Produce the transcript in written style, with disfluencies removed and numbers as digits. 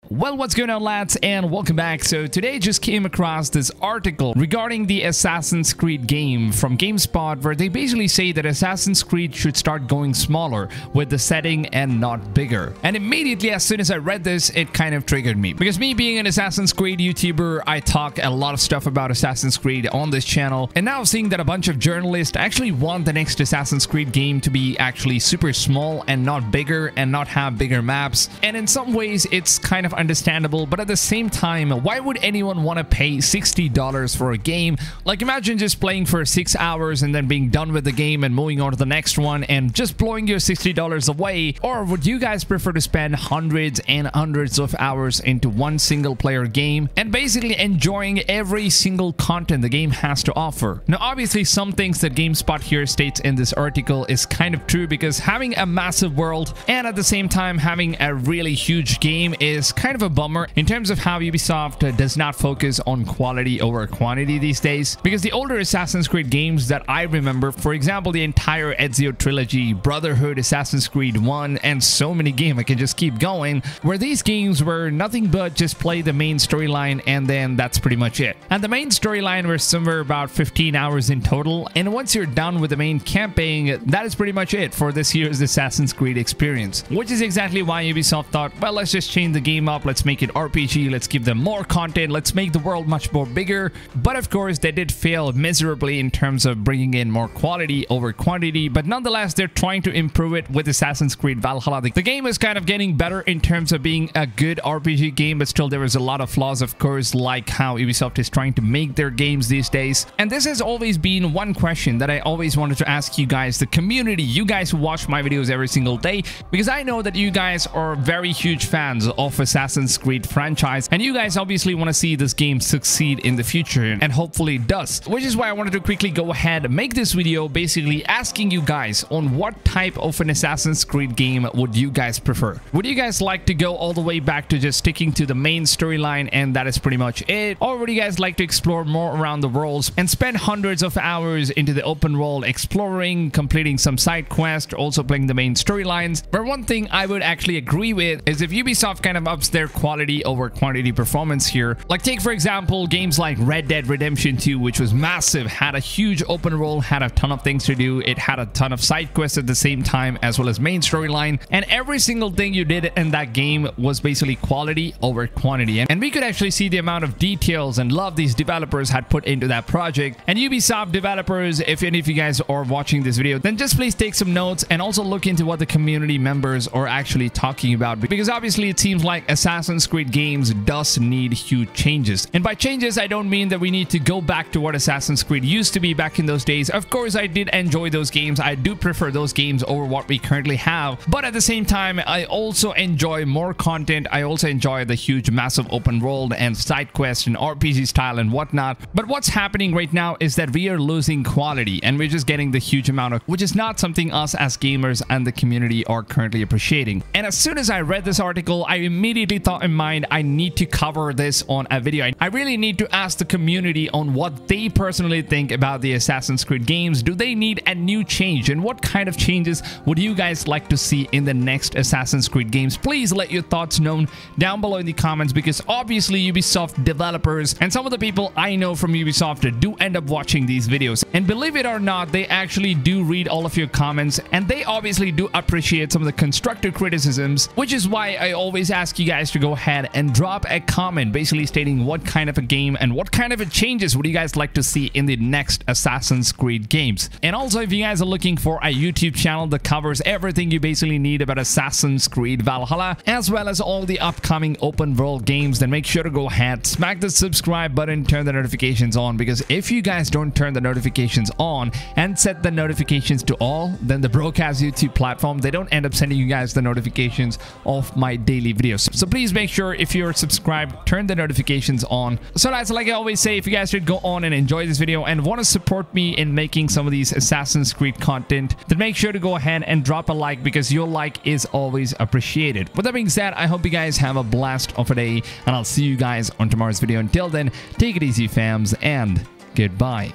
Well, what's going on, lads, and welcome back. So today I just came across this article regarding the Assassin's Creed game from GameSpot, where they basically say that Assassin's Creed should start going smaller with the setting and not bigger. And immediately as soon as I read this, it kind of triggered me, because me being an Assassin's Creed YouTuber, I talk a lot of stuff about Assassin's Creed on this channel, and now seeing that a bunch of journalists actually want the next Assassin's Creed game to be actually super small and not bigger and not have bigger maps, and in some ways it's kind of understandable, but at the same time, why would anyone want to pay $60 for a game? Like, imagine just playing for 6 hours and then being done with the game and moving on to the next one and just blowing your $60 away. Or would you guys prefer to spend hundreds and hundreds of hours into one single player game and basically enjoying every single content the game has to offer? Now, obviously some things that GameSpot here states in this article is kind of true, because having a massive world and at the same time having a really huge game is kind of a bummer in terms of how Ubisoft does not focus on quality over quantity these days. Because the older Assassin's Creed games that I remember, for example the entire Ezio trilogy, Brotherhood, Assassin's Creed 1, and so many games, I can just keep going, where these games were nothing but just play the main storyline and then that's pretty much it. And the main storyline was somewhere about 15 hours in total, and once you're done with the main campaign, that is pretty much it for this year's Assassin's Creed experience. Which is exactly why Ubisoft thought, well, let's just change the game up, let's make it RPG, let's give them more content, let's make the world much more bigger. But of course they did fail miserably in terms of bringing in more quality over quantity, but nonetheless they're trying to improve it with Assassin's Creed Valhalla. The game is kind of getting better in terms of being a good RPG game, but still there is a lot of flaws, of course, like how Ubisoft is trying to make their games these days. And this has always been one question that I always wanted to ask you guys, the community, you guys who watch my videos every single day, because I know that you guys are very huge fans of Assassin's Creed franchise, and you guys obviously want to see this game succeed in the future, and hopefully it does. Which is why I wanted to quickly go ahead and make this video basically asking you guys on what type of an Assassin's Creed game would you guys prefer. Would you guys like to go all the way back to just sticking to the main storyline and that is pretty much it? Or would you guys like to explore more around the worlds and spend hundreds of hours into the open world exploring, completing some side quests, also playing the main storylines? But one thing I would actually agree with is if Ubisoft kind of ups their quality over quantity performance here. Like, take for example games like Red Dead Redemption 2, which was massive, had a huge open world, had a ton of things to do, it had a ton of side quests at the same time as well as main storyline, and every single thing you did in that game was basically quality over quantity. And we could actually see the amount of details and love these developers had put into that project. And Ubisoft developers, if any of you guys are watching this video, then just please take some notes and also look into what the community members are actually talking about, because obviously it seems like Assassin's Creed games does need huge changes. And by changes, I don't mean that we need to go back to what Assassin's Creed used to be back in those days. Of course, I did enjoy those games. I do prefer those games over what we currently have. But at the same time, I also enjoy more content. I also enjoy the huge, massive open world and side quests and RPG style and whatnot. But what's happening right now is that we are losing quality and we're just getting the huge amount of, which is not something us as gamers and the community are currently appreciating. And as soon as I read this article, I immediately thought in mind, I need to cover this on a video. I really need to ask the community on what they personally think about the Assassin's Creed games. Do they need a new change? And what kind of changes would you guys like to see in the next Assassin's Creed games? Please let your thoughts known down below in the comments, because obviously Ubisoft developers and some of the people I know from Ubisoft do end up watching these videos. And believe it or not, they actually do read all of your comments, and they obviously do appreciate some of the constructive criticisms, which is why I always ask you guys to go ahead and drop a comment basically stating what kind of a game and what kind of changes would you guys like to see in the next Assassin's Creed games. And also, if you guys are looking for a YouTube channel that covers everything you basically need about Assassin's Creed Valhalla, as well as all the upcoming open world games, then make sure to go ahead, smack the subscribe button, turn the notifications on, because if you guys don't turn the notifications on and set the notifications to all, then the broadcast YouTube platform, they don't end up sending you guys the notifications of my daily videos. So please make sure if you're subscribed, turn the notifications on. So that's, like I always say, if you guys should go on and enjoy this video and want to support me in making some of these Assassin's Creed content, then make sure to go ahead and drop a like, because your like is always appreciated. With that being said, I hope you guys have a blast of a day, and I'll see you guys on tomorrow's video. Until then, take it easy, fams, and goodbye.